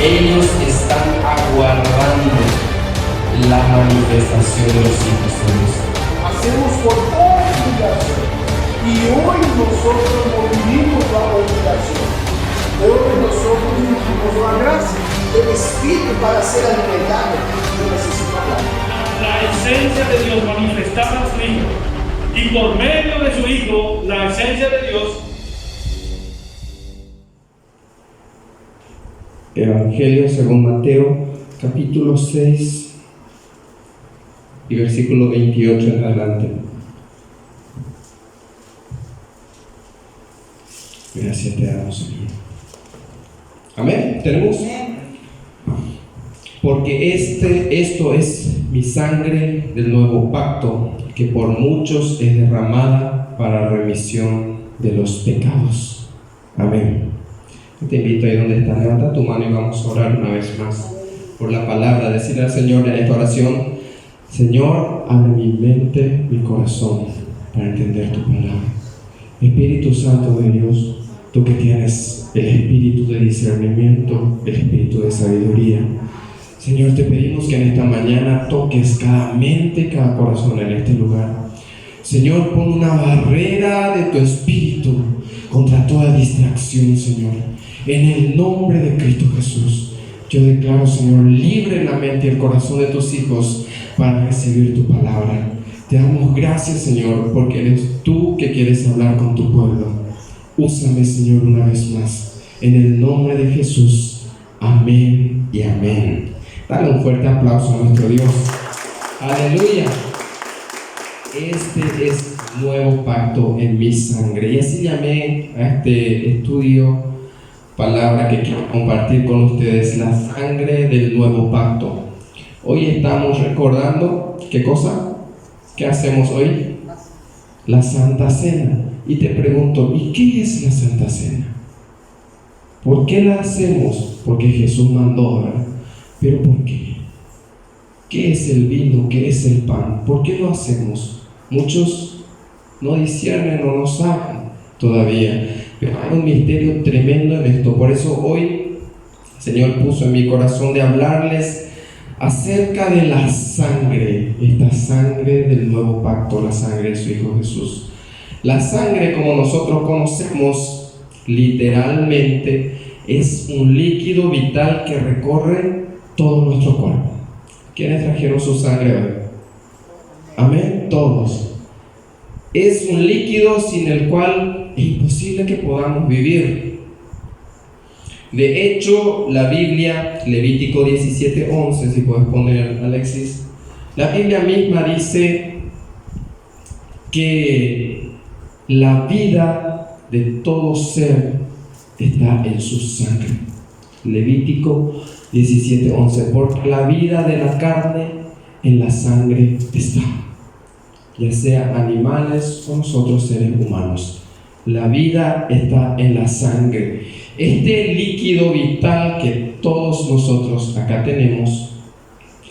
Ellos están aguardando la manifestación de los hijos de Dios. Hacemos por obligación. Y hoy nosotros no vivimos la obligación. Hoy nosotros vivimos la gracia. El Espíritu para ser alimentado no necesita La esencia de Dios manifestada a su Hijo. Y por medio de su Hijo, la esencia de Dios. Evangelio según Mateo, capítulo 6 y versículo 28 en adelante. Gracias te damos, Señor. Amén. ¿Tenemos? Porque esto es mi sangre del nuevo pacto, que por muchos es derramada para remisión de los pecados. Amén. Te invito ahí donde estás, levanta tu mano y vamos a orar una vez más por la palabra. Decirle al Señor en esta oración: Señor, abre mi mente, mi corazón para entender tu palabra. Espíritu Santo de Dios, tú que tienes el espíritu de discernimiento, el espíritu de sabiduría, Señor, te pedimos que en esta mañana toques cada mente, cada corazón en este lugar. Señor, pon una barrera de tu espíritu contra toda distracción, Señor. En el nombre de Cristo Jesús, yo declaro, Señor, libre la mente y el corazón de tus hijos para recibir tu palabra. Te damos gracias, Señor, porque eres tú que quieres hablar con tu pueblo. Úsame, Señor, una vez más. En el nombre de Jesús. Amén y amén. Dale un fuerte aplauso a nuestro Dios. Aleluya. Este es nuevo pacto en mi sangre. Y así llamé a este estudio, palabra que quiero compartir con ustedes: la sangre del nuevo pacto. Hoy estamos recordando, ¿qué cosa? ¿Qué hacemos hoy? La Santa Cena. Y te pregunto, ¿y qué es la Santa Cena? ¿Por qué la hacemos? Porque Jesús mandó, ¿verdad? ¿Pero por qué? ¿Qué es el vino? ¿Qué es el pan? ¿Por qué lo hacemos? Muchos no disciernen o no saben todavía, pero hay un misterio tremendo en esto. Por eso hoy el Señor puso en mi corazón de hablarles acerca de la sangre, esta sangre del nuevo pacto, la sangre de su Hijo Jesús. La sangre, como nosotros conocemos literalmente, es un líquido vital que recorre todo nuestro cuerpo. ¿Quiénes trajeron su sangre hoy? Amén, todos. Es un líquido sin el cual es imposible que podamos vivir. De hecho, la Biblia, Levítico 17:11, si puedes poner, Alexis, la Biblia misma dice que la vida de todo ser está en su sangre. Levítico 17:11, porque la vida de la carne en la sangre está, ya sea animales o nosotros seres humanos. La vida está en la sangre. Este líquido vital que todos nosotros acá tenemos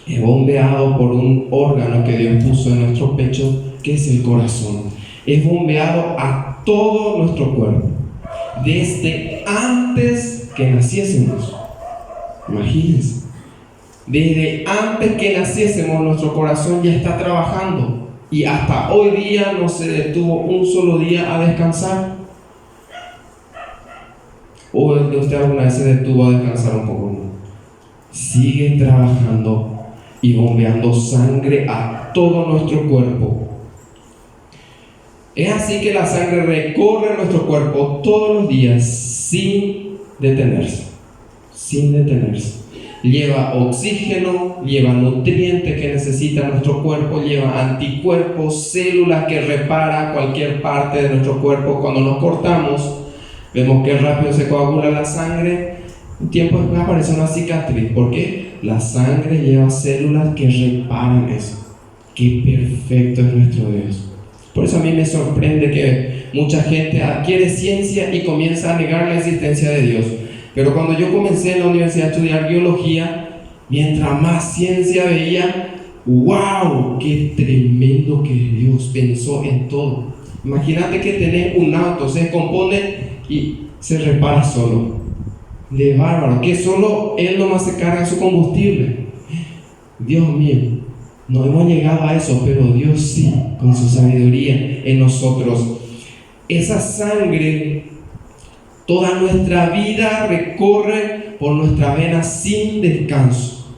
es bombeado por un órgano que Dios puso en nuestro pecho, que es el corazón. Es bombeado a todo nuestro cuerpo, desde antes que naciésemos. Imagínense, desde antes que naciésemos nuestro corazón ya está trabajando, y hasta hoy día no se detuvo un solo día a descansar. ¿O usted alguna vez se detuvo a descansar un poco? Sigue trabajando y bombeando sangre a todo nuestro cuerpo. Es así que la sangre recorre nuestro cuerpo todos los días sin detenerse. Sin detenerse. Lleva oxígeno, lleva nutrientes que necesita nuestro cuerpo, lleva anticuerpos, células que repara cualquier parte de nuestro cuerpo. Cuando nos cortamos, vemos que rápido se coagula la sangre. Un tiempo después aparece una cicatriz. ¿Por qué? La sangre lleva células que reparan eso. Qué perfecto es nuestro Dios. Por eso a mí me sorprende que mucha gente adquiere ciencia y comienza a negar la existencia de Dios. Pero cuando yo comencé en la universidad a estudiar biología, mientras más ciencia veía, ¡wow! ¡Qué tremendo que Dios pensó en todo! Imagínate que tenés un auto, se descompone y se repara solo. de bárbaro, que solo él nomás se carga su combustible. Dios mío, no hemos llegado a eso, pero Dios sí, con su sabiduría en nosotros. Esa sangre, toda nuestra vida recorre por nuestra vena sin descanso.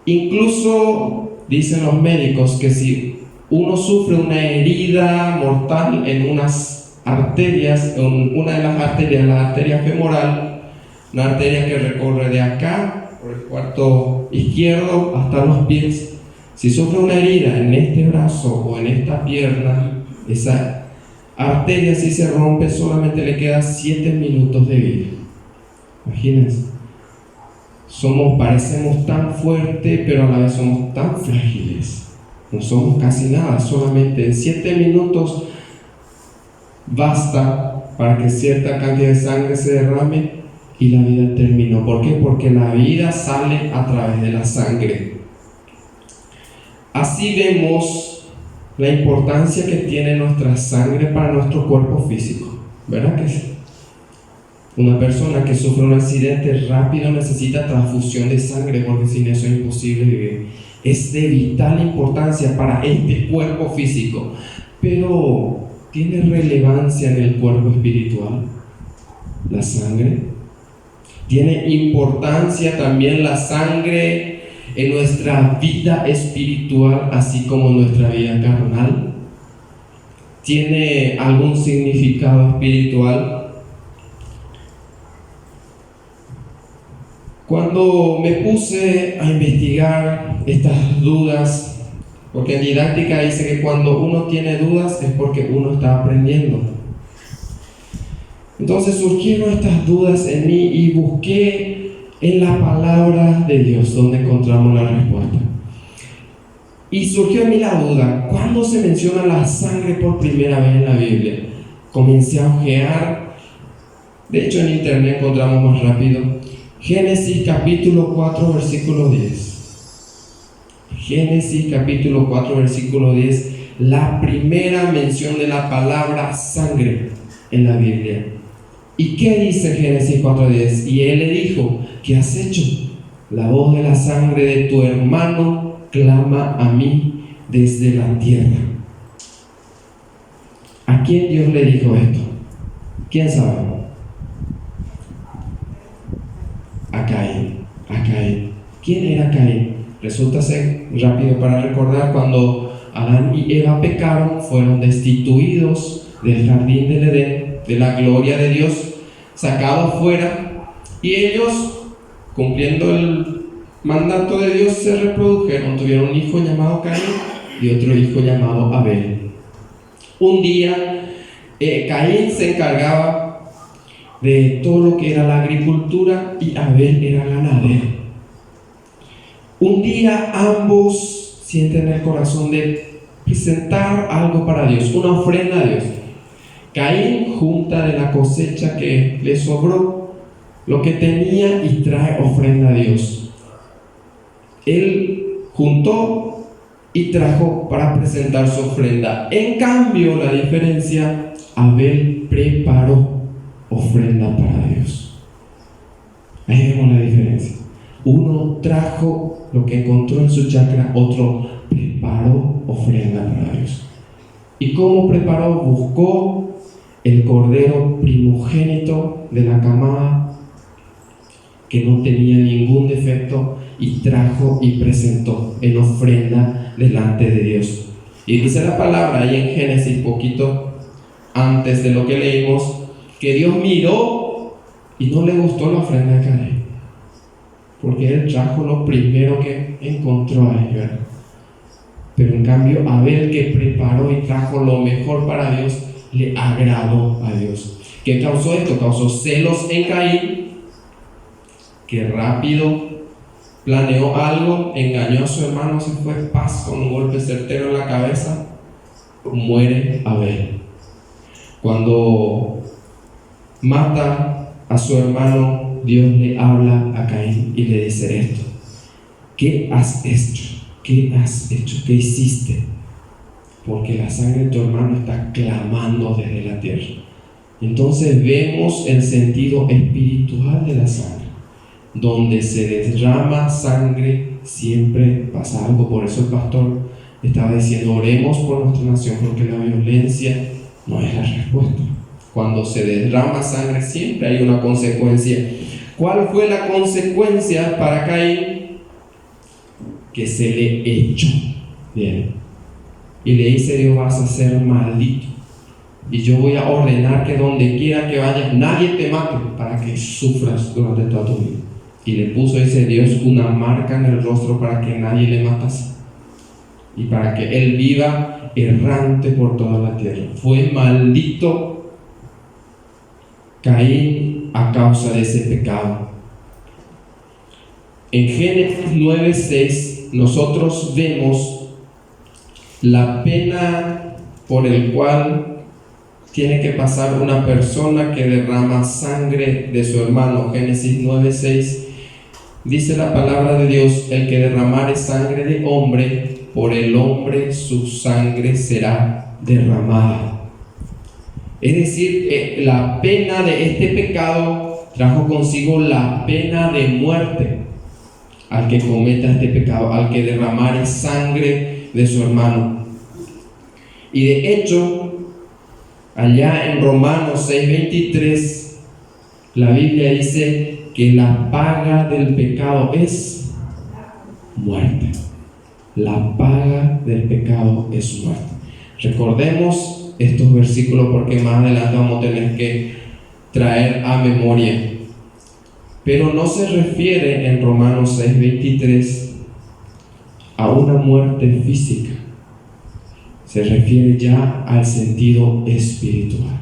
Incluso dicen los médicos que si uno sufre una herida mortal en unas arterias, en una de las arterias, la arteria femoral, una arteria que recorre de acá, por el cuarto izquierdo, hasta los pies. Si sufre una herida en este brazo o en esta pierna, esa arteria, si se rompe, solamente le queda 7 minutos de vida. Imagínense. Parecemos tan fuertes, pero a la vez somos tan frágiles. No somos casi nada, solamente en 7 minutos basta para que cierta cantidad de sangre se derrame y la vida terminó. ¿Por qué? Porque la vida sale a través de la sangre. Así vemos la importancia que tiene nuestra sangre para nuestro cuerpo físico, ¿verdad que sí? Una persona que sufre un accidente rápido necesita transfusión de sangre, porque sin eso es imposible vivir. Es de vital importancia para este cuerpo físico, pero ¿tiene relevancia en el cuerpo espiritual la sangre? ¿Tiene importancia también la sangre en nuestra vida espiritual, así como en nuestra vida carnal? ¿Tiene algún significado espiritual? Cuando me puse a investigar estas dudas, porque en didáctica dice que cuando uno tiene dudas es porque uno está aprendiendo. Entonces surgieron estas dudas en mí y busqué en la palabra de Dios donde encontramos la respuesta. Y surgió en mí la duda, ¿cuándo se menciona la sangre por primera vez en la Biblia? Comencé a ojear, de hecho en internet encontramos más rápido, Génesis capítulo 4 versículo 10. Génesis capítulo 4 versículo 10, la primera mención de la palabra sangre en la Biblia. ¿Y qué dice Génesis 4:10? Y él le dijo, ¿qué has hecho? La voz de la sangre de tu hermano clama a mí desde la tierra. ¿A quién Dios le dijo esto? ¿Quién sabe? A Caín. ¿Quién era Caín? Resulta ser rápido para recordar, cuando Adán y Eva pecaron, fueron destituidos del jardín del Edén, de la gloria de Dios, sacados fuera, y ellos, cumpliendo el mandato de Dios, se reprodujeron, tuvieron un hijo llamado Caín y otro hijo llamado Abel. Un día Caín se encargaba de todo lo que era la agricultura y Abel era ganadero. Un día ambos sienten el corazón de presentar algo para Dios, una ofrenda a Dios. Caín junta de la cosecha que le sobró lo que tenía y trae ofrenda a Dios. Él juntó y trajo para presentar su ofrenda. En cambio, la diferencia, Abel preparó ofrenda para Dios. Ahí vemos la diferencia. Uno trajo lo que encontró en su chacra, otro preparó ofrenda para Dios. ¿Y cómo preparó? Buscó el cordero primogénito de la camada, que no tenía ningún defecto, y trajo y presentó en ofrenda delante de Dios. Y dice la palabra ahí en Génesis, poquito antes de lo que leímos, que Dios miró y no le gustó la ofrenda de Caín, porque él trajo lo primero que encontró ahí, ¿verdad? Pero en cambio Abel, que preparó y trajo lo mejor para Dios, le agradó a Dios. ¿Qué causó esto? Causó celos en Caín, que rápido planeó algo, engañó a su hermano, se fue paz con un golpe certero en la cabeza, muere Abel. Cuando mata a su hermano, Dios le habla a Caín y le dice esto: ¿qué has hecho? ¿Qué has hecho? ¿Qué hiciste? Porque la sangre de tu hermano está clamando desde la tierra. Entonces vemos el sentido espiritual de la sangre. Donde se derrama sangre siempre pasa algo. Por eso el pastor estaba diciendo: oremos por nuestra nación, porque la violencia no es la respuesta. Cuando se derrama sangre siempre hay una consecuencia. ¿Cuál fue la consecuencia para Caín? Que se le echó. Bien. Y le dice Dios: vas a ser maldito, y yo voy a ordenar que donde quiera que vayas nadie te mate, para que sufras durante toda tu vida. Y le puso, dice Dios, una marca en el rostro para que nadie le matase, y para que él viva errante por toda la tierra. Fue maldito Caín a causa de ese pecado. En Génesis 9:6 nosotros vemos la pena por el cual tiene que pasar una persona que derrama sangre de su hermano. Génesis 9:6 dice la palabra de Dios: el que derramare sangre de hombre, por el hombre su sangre será derramada. Es decir, la pena de este pecado trajo consigo la pena de muerte al que cometa este pecado, al que derramare sangre de su hermano. Y de hecho, allá en Romanos 6:23, la Biblia dice que la paga del pecado es muerte. La paga del pecado es muerte. Recordemos estos versículos porque más adelante vamos a tener que traer a memoria. Pero no se refiere en Romanos 6:23 a una muerte física. Se refiere ya al sentido espiritual.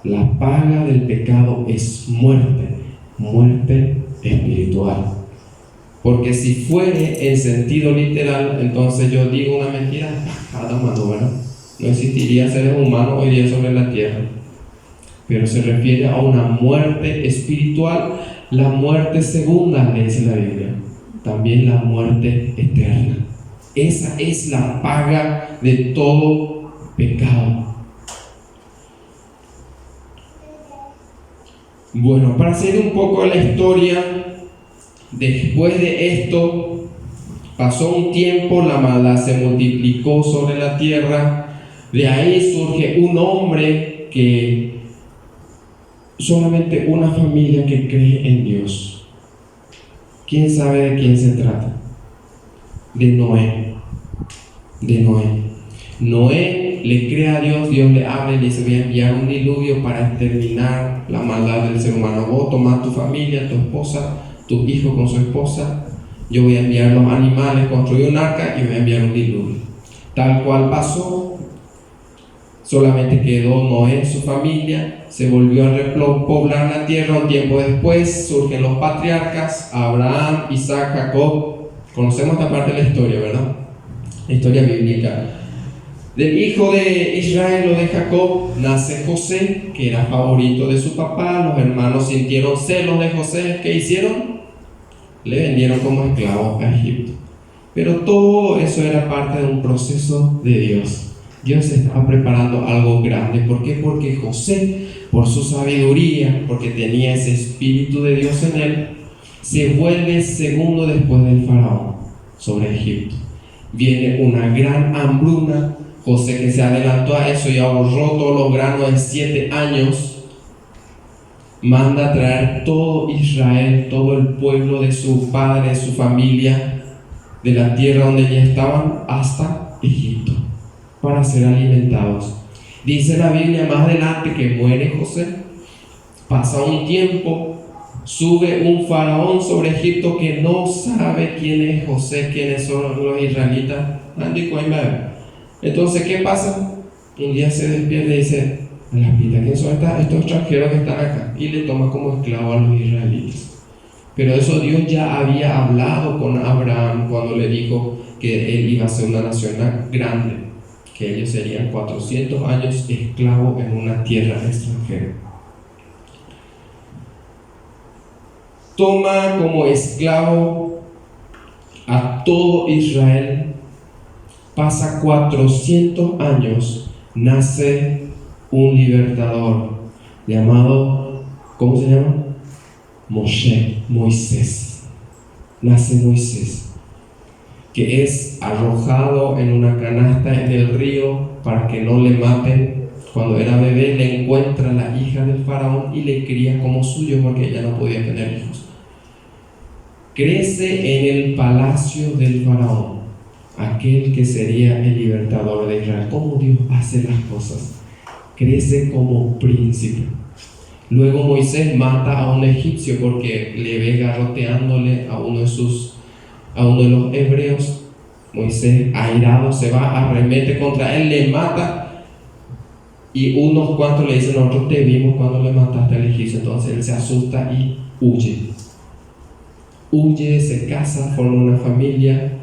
La paga del pecado es muerte, muerte espiritual. Porque si fuere en sentido literal, entonces yo digo una mentira, ¿verdad? No existiría seres humanos hoy día sobre la tierra. Pero se refiere a una muerte espiritual, la muerte segunda, le dice la Biblia, también la muerte eterna. Esa es la paga de todo pecado. Bueno, para hacer un poco la historia, después de esto pasó un tiempo, la maldad se multiplicó sobre la tierra. De ahí surge un hombre que solamente una familia que cree en Dios. ¿Quién sabe de quién se trata? De Noé. Noé le cree a Dios, Dios le habla y le dice: voy a enviar un diluvio para exterminar la maldad del ser humano. Vos tomás tu familia, tu esposa, tu hijo con su esposa, yo voy a enviar los animales, construir un arca y voy a enviar un diluvio. Tal cual pasó. Solamente quedó Noé, su familia, se volvió a repoblar la tierra. Un tiempo después surgen los patriarcas, Abraham, Isaac, Jacob. Conocemos esta parte de la historia, ¿verdad? La historia bíblica. Del hijo de Israel o de Jacob nace José, que era favorito de su papá. Los hermanos sintieron celos de José. ¿Qué hicieron? Le vendieron como esclavo a Egipto. Pero todo eso era parte de un proceso de Dios. Dios estaba preparando algo grande. ¿Por qué? Porque José, por su sabiduría, porque tenía ese espíritu de Dios en él, se vuelve segundo después del faraón sobre Egipto. Viene una gran hambruna. José, que se adelantó a eso y ahorró todos los granos en 7 años, manda a traer todo Israel, todo el pueblo de su padre, de su familia, de la tierra donde ya estaban, hasta Egipto, para ser alimentados. Dice la Biblia más adelante que muere José. Pasa un tiempo, sube un faraón sobre Egipto que no sabe quién es José, quiénes son los israelitas. Entonces, ¿qué pasa? Un día se despierta y dice: a la pita, ¿quién son estos extranjeros que están acá? Y le toma como esclavo a los israelitas. Pero eso Dios ya había hablado con Abraham cuando le dijo que él iba a ser una nación grande, que ellos serían 400 años esclavos en una tierra extranjera. Toma como esclavo a todo Israel. Pasa 400 años, nace un libertador. llamado, ¿cómo se llama? Moisés. Nace Moisés, que es arrojado en una canasta en el río para que no le maten. Cuando era bebé le encuentra la hija del faraón y le cría como suyo porque ella no podía tener hijos. Crece en el palacio del faraón, aquel que sería el libertador de Israel. ¿Cómo Dios hace las cosas? Crece como príncipe. Luego Moisés mata a un egipcio porque le ve garroteándole a uno de los hebreos. Moisés, airado, se va, arremete contra él, le mata, y unos cuantos le dicen: nosotros te vimos cuando le mataste al egipcio. Entonces él se asusta y huye, se casa, forma una familia.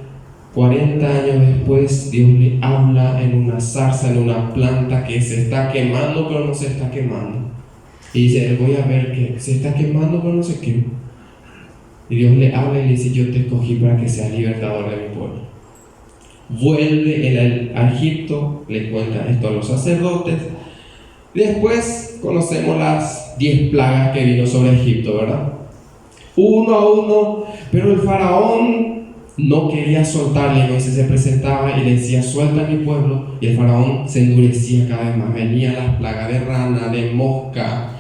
40 años después Dios le habla en una zarza, en una planta que se está quemando pero no se está quemando, y dice: voy a ver que se está quemando pero no se quema. Y Dios le habla y le dice: yo te escogí para que seas libertador de mi pueblo. Vuelve a Egipto, le cuenta esto a los sacerdotes. Después conocemos las 10 plagas que vino sobre Egipto, ¿verdad? Uno a uno, pero el faraón no quería soltarle. Moisés se presentaba y le decía: suelta a mi pueblo, y el faraón se endurecía cada vez más. Venían las plagas de rana, de mosca,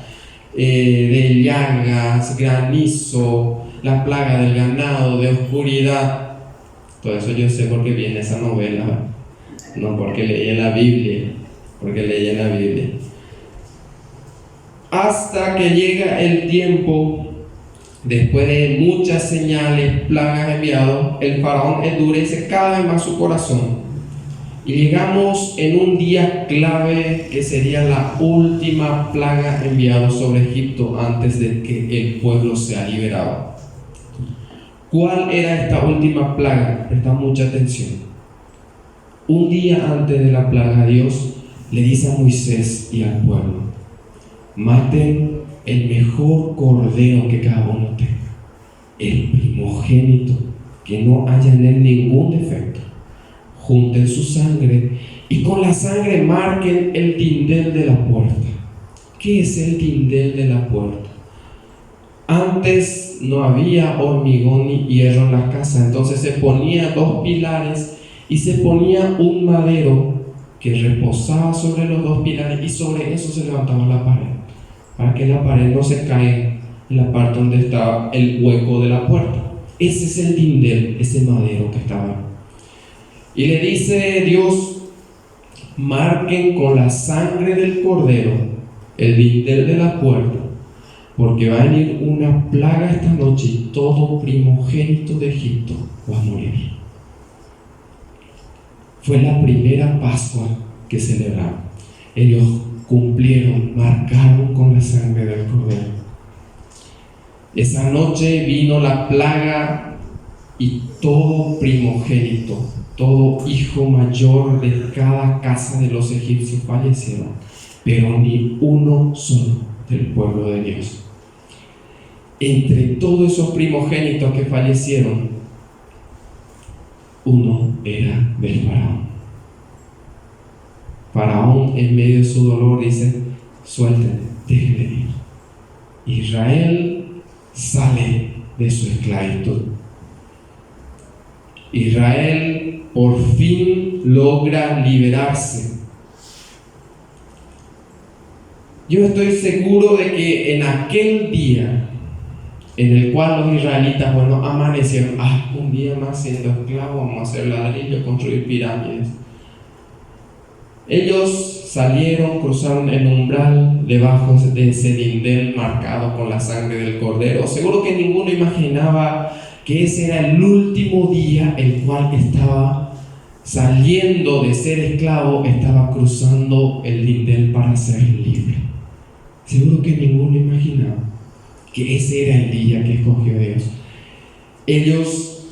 de llagas, granizo, la plaga del ganado, de oscuridad. Todo eso yo sé porque vi en esa novela, no porque leí en la Biblia, hasta que llega el tiempo. Después de muchas señales, plagas enviadas, el faraón endurece cada vez más su corazón. Y llegamos en un día clave que sería la última plaga enviada sobre Egipto antes de que el pueblo sea liberado. ¿Cuál era esta última plaga? Presta mucha atención. Un día antes de la plaga, Dios le dice a Moisés y al pueblo: maten el mejor cordero que cada uno tenga, el primogénito, que no haya en él ningún defecto. Junten su sangre y con la sangre marquen el tindel de la puerta. ¿Qué es el tindel de la puerta? Antes no había hormigón ni hierro en las casas, entonces se ponía 2 pilares y se ponía un madero que reposaba sobre los 2 pilares, y sobre eso se levantaba la pared, para que la pared no se caiga en la parte donde estaba el hueco de la puerta. Ese es el tindel, ese madero que estaba ahí. Y le dice Dios: marquen con la sangre del cordero el tindel de la puerta, porque va a venir una plaga esta noche y todo primogénito de Egipto va a morir. Fue la primera Pascua que celebraron. Ellos cumplieron, marcaron con la sangre del cordero. Esa noche vino la plaga y todo primogénito, todo hijo mayor de cada casa de los egipcios fallecieron, pero ni uno solo del pueblo de Dios. Entre todos esos primogénitos que fallecieron, uno era del faraón. Faraón, en medio de su dolor, dice: suelten, déjenle ir. Israel sale de su esclavitud. Israel por fin logra liberarse. Yo estoy seguro de que en aquel día en el cual los israelitas, amanecieron: un día más siendo esclavos, vamos a hacer ladrillo, construir pirámides. Ellos salieron, cruzaron el umbral debajo de ese lindel marcado con la sangre del cordero. Seguro que ninguno imaginaba que ese era el último día el cual estaba saliendo de ser esclavo, estaba cruzando el lindel para ser libre. Seguro que ninguno imaginaba que ese era el día que escogió Dios. Ellos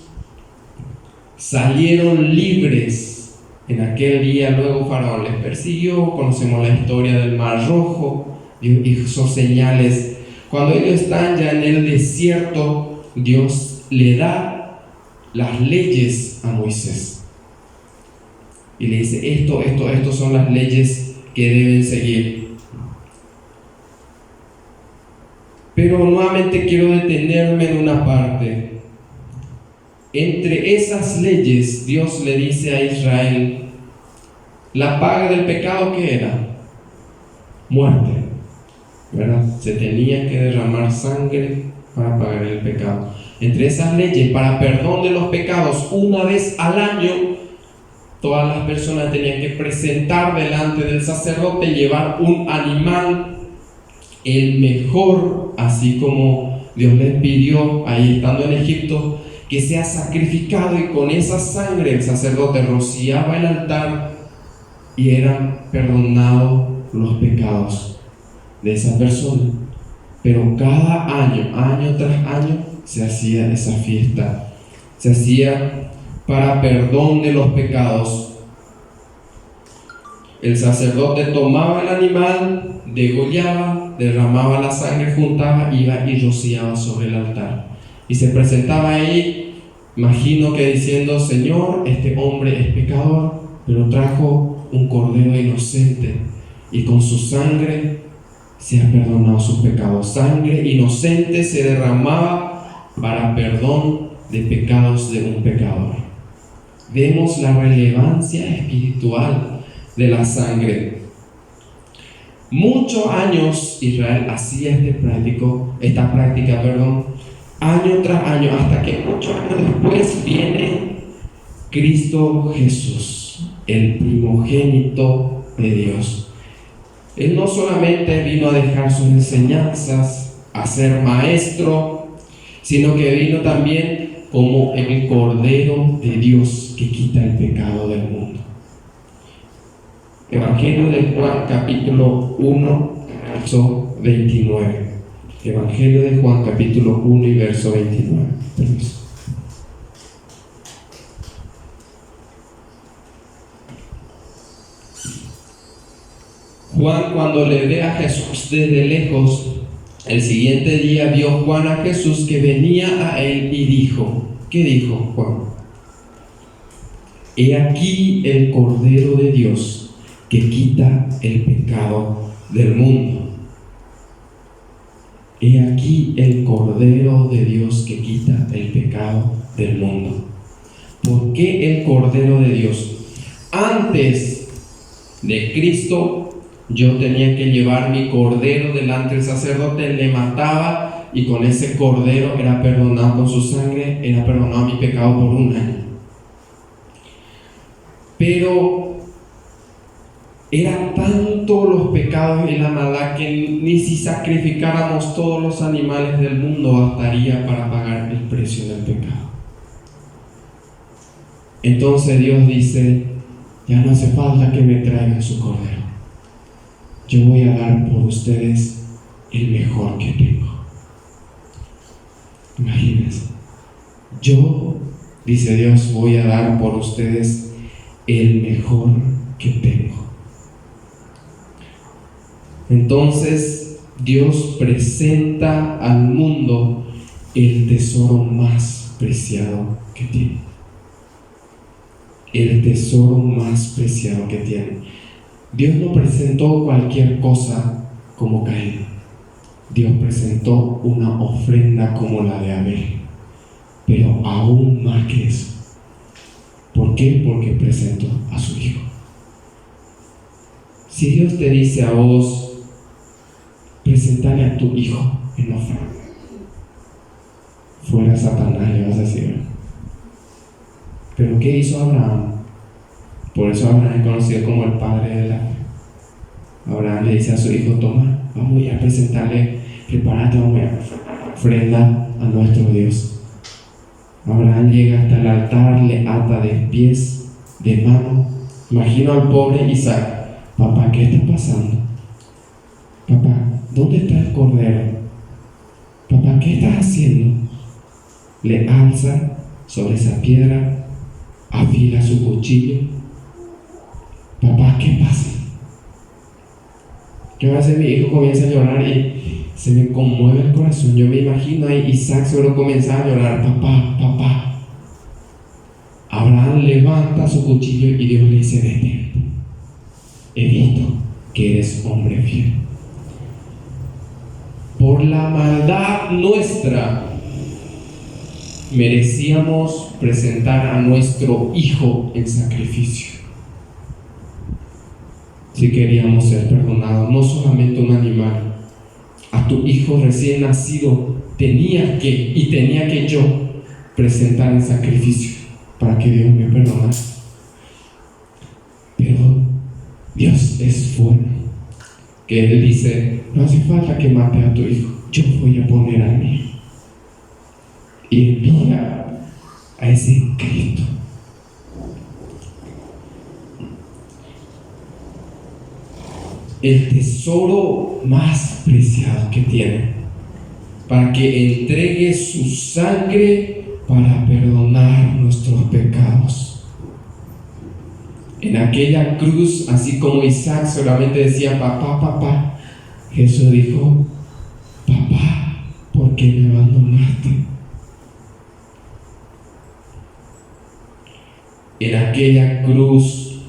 salieron libres en aquel día. Luego Faraón les persiguió, conocemos la historia del Mar Rojo, Dios hizo señales. Cuando ellos están ya en el desierto, Dios le da las leyes a Moisés y le dice: esto son las leyes que deben seguir. Pero nuevamente quiero detenerme en una parte. Entre esas leyes, Dios le dice a Israel, la paga del pecado, ¿qué era? Muerte, ¿verdad? Se tenía que derramar sangre para pagar el pecado. Entre esas leyes, para perdón de los pecados, una vez al año, todas las personas tenían que presentar delante del sacerdote, llevar un animal, el mejor, así como Dios les pidió ahí estando en Egipto, que sea sacrificado, y con esa sangre el sacerdote rociaba el altar y eran perdonados los pecados de esa persona. Pero cada año, año tras año, se hacía esa fiesta, se hacía para perdón de los pecados. El sacerdote tomaba el animal, degollaba, derramaba la sangre, juntaba, iba y rociaba sobre el altar. Y se presentaba ahí, imagino que diciendo: Señor, este hombre es pecador, pero trajo un cordero inocente, y con su sangre se ha perdonado sus pecados. Sangre inocente se derramaba para perdón de pecados de un pecador. Vemos la relevancia espiritual de la sangre. Muchos años Israel hacía esta práctica, año tras año, hasta que muchos años después viene Cristo Jesús, el primogénito de Dios. Él no solamente vino a dejar sus enseñanzas, a ser maestro, sino que vino también como el Cordero de Dios que quita el pecado del mundo. Evangelio de Juan, capítulo 1, verso 29. Evangelio de Juan, capítulo 1 y verso 29. Permiso. Juan, cuando le ve a Jesús desde lejos, el siguiente día vio Juan a Jesús que venía a él y dijo, ¿qué dijo Juan? He aquí el Cordero de Dios que quita el pecado del mundo. He aquí el Cordero de Dios que quita el pecado del mundo. ¿Por qué el Cordero de Dios? Antes de Cristo, yo tenía que llevar mi cordero delante del sacerdote, le mataba, y con ese cordero era perdonado, con su sangre era perdonado mi pecado por un año. Pero era tanto los pecados y la maldad que ni si sacrificáramos todos los animales del mundo bastaría para pagar el precio del pecado. Entonces Dios dice: ya no hace falta que me traigan su cordero. Yo voy a dar por ustedes el mejor que tengo. Imagínense. Yo, dice Dios, voy a dar por ustedes el mejor que tengo. Entonces Dios presenta al mundo el tesoro más preciado que tiene. El tesoro más preciado que tiene. Dios no presentó cualquier cosa como Caín. Dios presentó una ofrenda como la de Abel, pero aún más que eso. ¿Por qué? Porque presentó a su hijo. Si Dios te dice a vos: preséntale a tu hijo en ofrenda, fuera Satanás le vas a decir. Pero ¿qué hizo Abraham? Por eso Abraham es conocido como el padre de la fe. Abraham le dice a su hijo: toma, vamos a presentarle, prepárate, vamos a ofrenda a nuestro Dios. Abraham llega hasta el altar, le ata de pies, de manos. Imagino al pobre Isaac: papá, ¿qué está pasando? Papá, ¿dónde está el cordero? Papá, ¿qué estás haciendo? Le alza sobre esa piedra, afila su cuchillo. Papá, ¿qué pasa? ¿Qué va a hacer? Mi hijo comienza a llorar y se me conmueve el corazón. Yo me imagino a Isaac solo comenzar a llorar: papá, papá. Abraham levanta su cuchillo y Dios le dice: detente. He visto que eres hombre fiel. por la maldad nuestra, merecíamos presentar a nuestro hijo en sacrificio. Si queríamos ser perdonados, no solamente un animal, a tu hijo recién nacido tenía que yo presentar en sacrificio para que Dios me perdonara. Pero Dios es bueno, que Él dice, no hace falta que mate a tu hijo, yo voy a poner a mí. Y envía a ese Cristo. El tesoro más preciado que tiene, para que entregue su sangre para perdonar nuestros pecados. En aquella cruz, así como Isaac solamente decía papá, papá, Jesús dijo, papá, ¿por qué me abandonaste? En aquella cruz,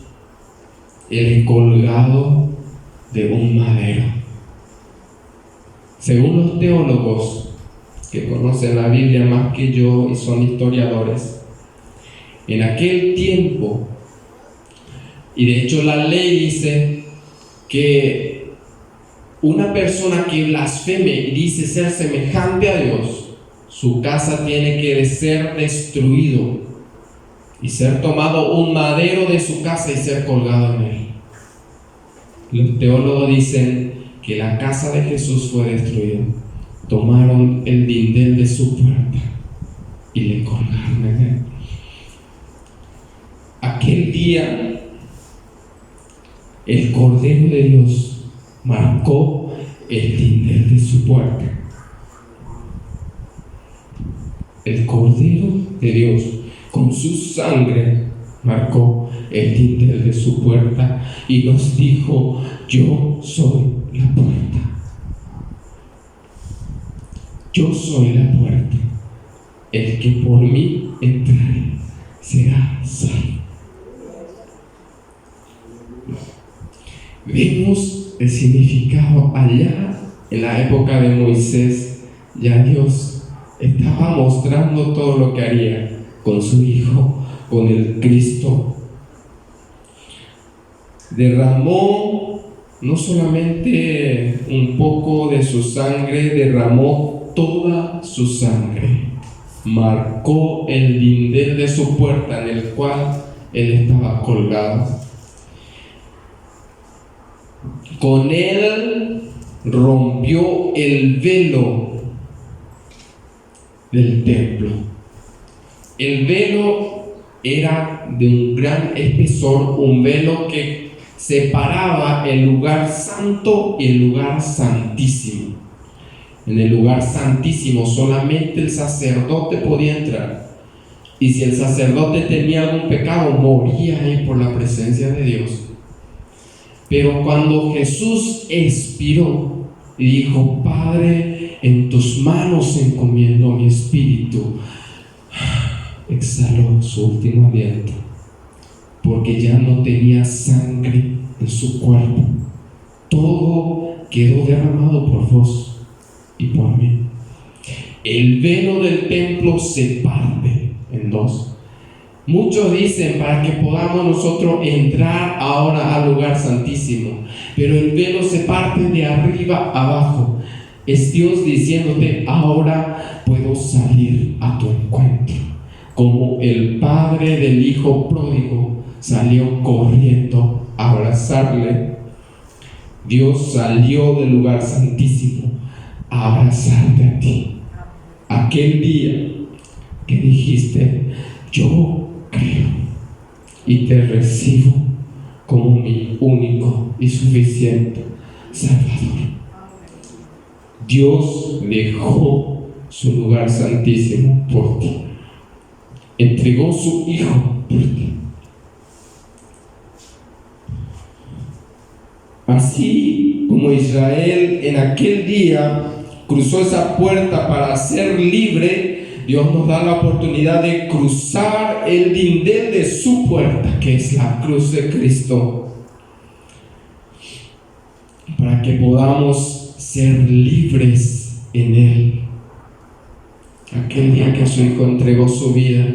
Él colgado de un madero. Según los teólogos que conocen la Biblia más que yo y son historiadores, en aquel tiempo, y de hecho la ley dice que una persona que blasfeme y dice ser semejante a Dios, su casa tiene que ser destruido y ser tomado un madero de su casa y ser colgado en él. Los teólogos dicen que la casa de Jesús fue destruida. Tomaron el dintel de su puerta y le colgaron en él. Aquel día, el Cordero de Dios marcó el dintel de su puerta. El Cordero de Dios, con su sangre, marcó el dintel de su puerta y nos dijo, yo soy la puerta. Yo soy la puerta. El que por mí entrare será salvo. Vemos el significado allá en la época de Moisés. Ya Dios estaba mostrando todo lo que haría con su Hijo, con el Cristo. Derramó no solamente un poco de su sangre, derramó toda su sangre. Marcó el dintel de su puerta en el cual Él estaba colgado. Con Él rompió el velo del templo. El velo era de un gran espesor, un velo que separaba el lugar santo y el lugar santísimo. En el lugar santísimo solamente el sacerdote podía entrar, y si el sacerdote tenía algún pecado, moría ahí por la presencia de Dios. Pero cuando Jesús expiró y dijo, Padre, en tus manos encomiendo mi espíritu, exhaló su último aliento, porque ya no tenía sangre en su cuerpo. Todo quedó derramado por vos y por mí. El velo del templo se parte en dos. Muchos dicen para que podamos nosotros entrar ahora al lugar santísimo, pero el velo se parte de arriba abajo. Es Dios diciéndote, ahora puedo salir a tu encuentro, como el padre del hijo pródigo salió corriendo a abrazarle. Dios salió del lugar santísimo a abrazarte a ti. Aquel día que dijiste, yo creo y te recibo como mi único y suficiente Salvador. Dios dejó su lugar santísimo por ti. Entregó su Hijo por ti. Así como Israel en aquel día cruzó esa puerta para ser libre, Dios nos da la oportunidad de cruzar el dintel de su puerta, que es la cruz de Cristo, para que podamos ser libres en Él. Aquel día que su Hijo entregó su vida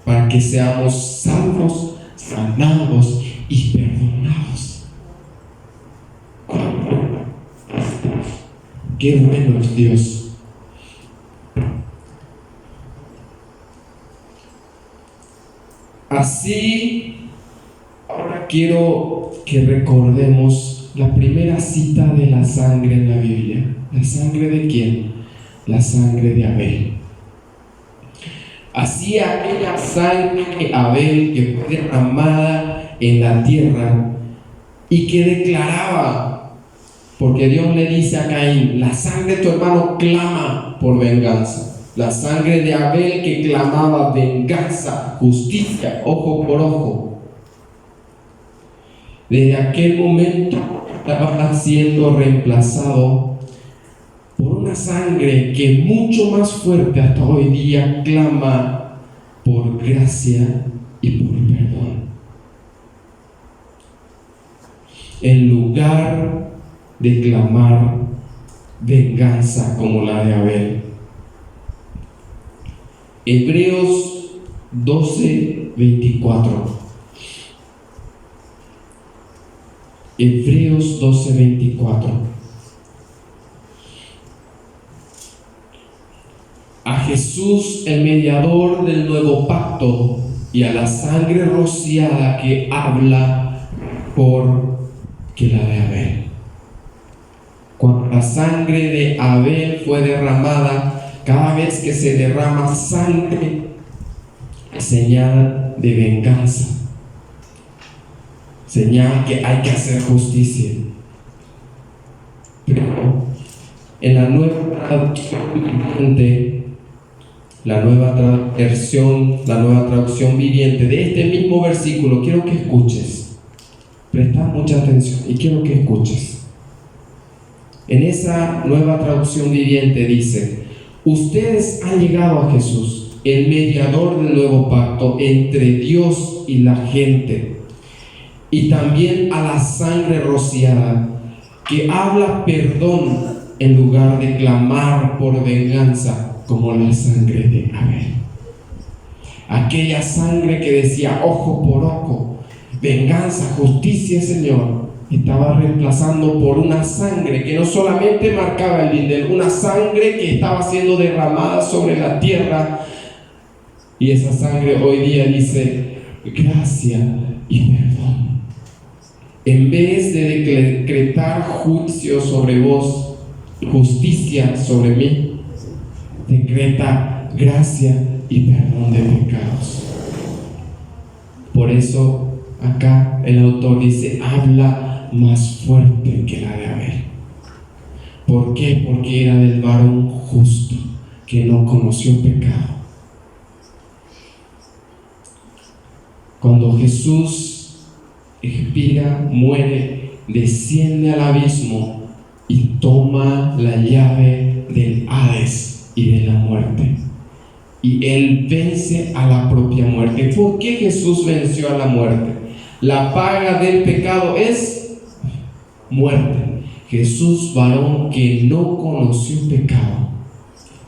para que seamos salvos, sanados y perdonados. Qué bueno es Dios. Así, ahora quiero que recordemos la primera cita de la sangre en la Biblia. ¿La sangre de quién? La sangre de Abel. Así aquella sangre de Abel que fue derramada en la tierra y que declaraba, porque Dios le dice a Caín, la sangre de tu hermano clama por venganza. La sangre de Abel que clamaba venganza, justicia, ojo por ojo. Desde aquel momento estaba siendo reemplazado por una sangre que mucho más fuerte hasta hoy día clama por gracia y por perdón. En lugar de clamar venganza como la de Abel. Hebreos 12:24. Hebreos 12:24. A Jesús, el mediador del nuevo pacto, y a la sangre rociada que habla por que la de Abel. Cuando la sangre de Abel fue derramada, cada vez que se derrama sangre, es señal de venganza, señal que hay que hacer justicia. Pero en la nueva traducción viviente, la nueva traducción viviente de este mismo versículo, quiero que escuches. Presta mucha atención y quiero que escuches. En esa nueva traducción viviente dice: ustedes han llegado a Jesús, el mediador del nuevo pacto entre Dios y la gente, y también a la sangre rociada que habla perdón en lugar de clamar por venganza como la sangre de Abel. Aquella sangre que decía ojo por ojo, venganza, justicia, Señor, estaba reemplazando por una sangre que no solamente marcaba el lindel, una sangre que estaba siendo derramada sobre la tierra, y esa sangre hoy día dice gracia y perdón. En vez de decretar juicio sobre vos, justicia sobre mí, decreta gracia y perdón de pecados. Por eso acá el autor dice, habla más fuerte que la de Abel. ¿Por qué? Porque era del varón justo que no conoció pecado. Cuando Jesús expira, muere, desciende al abismo y toma la llave del Hades y de la muerte. Y Él vence a la propia muerte. ¿Por qué Jesús venció a la muerte? La paga del pecado es muerte. Jesús, varón que no conoció pecado,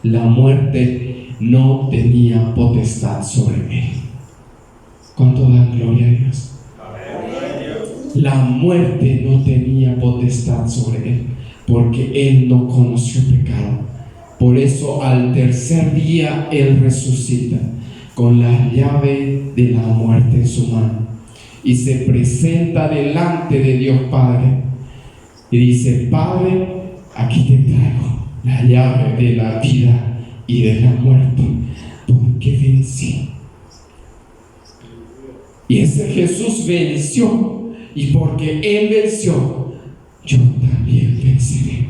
la muerte no tenía potestad sobre él. ¿Cuánto dan gloria a Dios? La muerte no tenía potestad sobre él, porque él no conoció pecado. Por eso al tercer día él resucita con la llave de la muerte en su mano y se presenta delante de Dios Padre y dice: Padre, aquí te traigo la llave de la vida y de la muerte, porque vencí. Y ese Jesús venció, y porque Él venció, yo también venceré.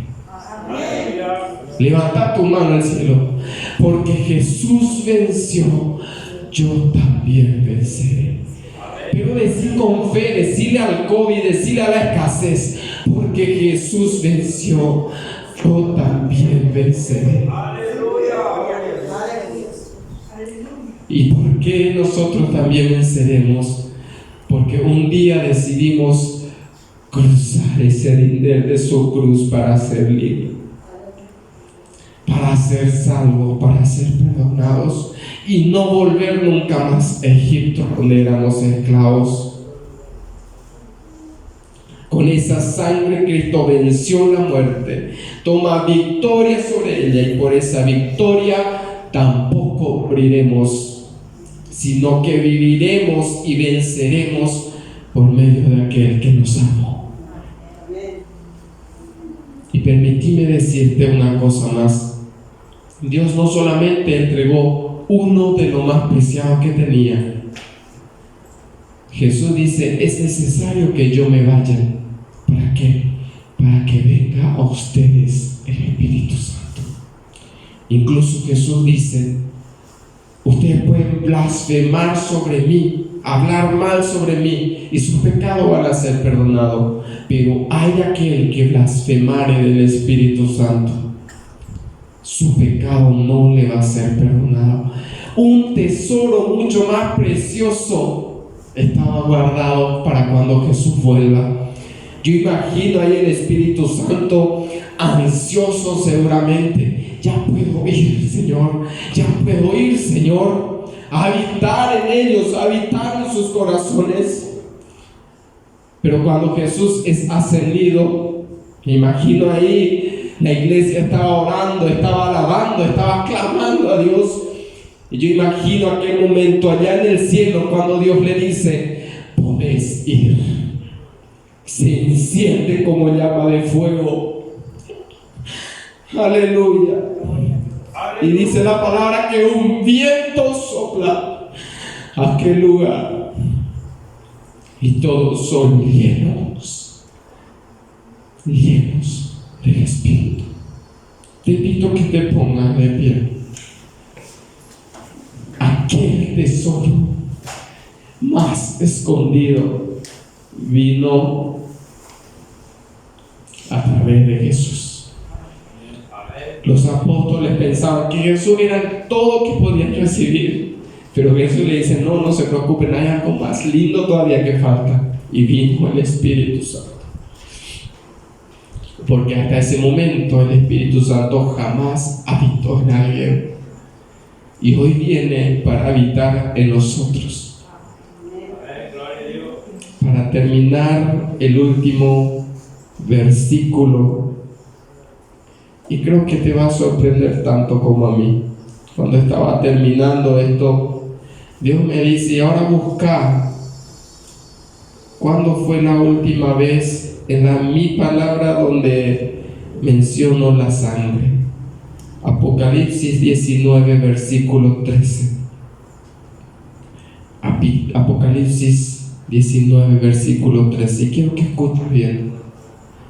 Levanta tu mano al cielo. Porque Jesús venció, yo también venceré. Pero decir con fe, decirle al COVID, decirle a la escasez: porque Jesús venció, yo también venceré. ¿Y por qué nosotros también venceremos? Porque un día decidimos cruzar ese lindel de su cruz para ser libres. para ser salvos, para ser perdonados y no volver nunca más a Egipto donde éramos esclavos. Con esa sangre Cristo venció la muerte, toma victoria sobre ella, y por esa victoria tampoco moriremos, sino que viviremos y venceremos por medio de aquel que nos amó. Y permíteme decirte una cosa más. Dios no solamente entregó uno de lo más preciado que tenía. Jesús dice: es necesario que yo me vaya. ¿Para qué? Para que venga a ustedes el Espíritu Santo. Incluso Jesús dice: ustedes pueden blasfemar sobre mí, hablar mal sobre mí, y sus pecados van a ser perdonados, pero hay aquel que blasfemare del Espíritu Santo, su pecado no le va a ser perdonado. Un tesoro mucho más precioso estaba guardado para cuando Jesús vuelva. Yo imagino ahí el Espíritu Santo ansioso seguramente: ya puedo ir, Señor, ya puedo ir, Señor, a habitar en ellos, a habitar en sus corazones. Pero cuando Jesús es ascendido, me imagino ahí la iglesia estaba orando, estaba alabando, estaba clamando a Dios. Y yo imagino aquel momento allá en el cielo cuando Dios le dice: podés ir. Se enciende como llama de fuego. Aleluya. Y dice la palabra que un viento sopla a aquel lugar y todos son llenos del Espíritu. Te invito que te pongas de pie. Aquel tesoro más escondido vino a través de Jesús. Los apóstoles pensaban que Jesús era todo que podían recibir, pero Jesús le dice: no se preocupen, hay algo más lindo todavía que falta, y vino el Espíritu Santo. Porque hasta ese momento el Espíritu Santo jamás habitó en alguien, y hoy viene para habitar en nosotros. Para terminar, el último versículo, y creo que te va a sorprender tanto como a mí. Cuando estaba terminando esto, Dios me dice: ahora busca cuándo fue la última vez en mi palabra donde menciono la sangre. Apocalipsis 19 versículo 13. Apocalipsis 19 versículo 13, y quiero que escuches bien.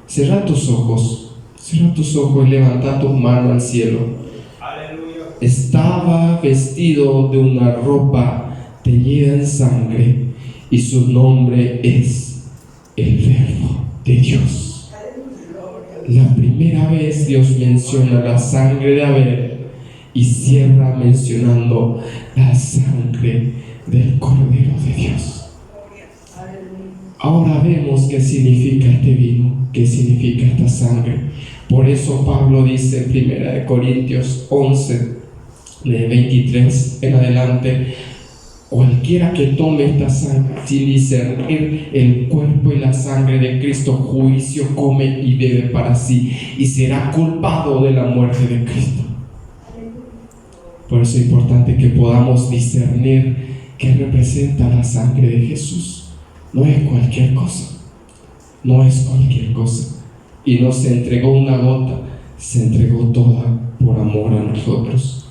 Cierra tus ojos y levanta tus manos al cielo. Aleluya. Estaba vestido de una ropa teñida en sangre, y su nombre es el Verbo de Dios. La primera vez Dios menciona la sangre de Abel y cierra mencionando la sangre del Cordero de Dios. Ahora vemos qué significa este vino, qué significa esta sangre. Por eso Pablo dice en 1 Corintios 11, de 23 en adelante: cualquiera que tome esta sangre sin discernir el cuerpo y la sangre de Cristo, juicio come y bebe para sí, y será culpado de la muerte de Cristo. Por eso es importante que podamos discernir qué representa la sangre de Jesús. No es cualquier cosa, y no se entregó una gota, se entregó toda por amor a nosotros.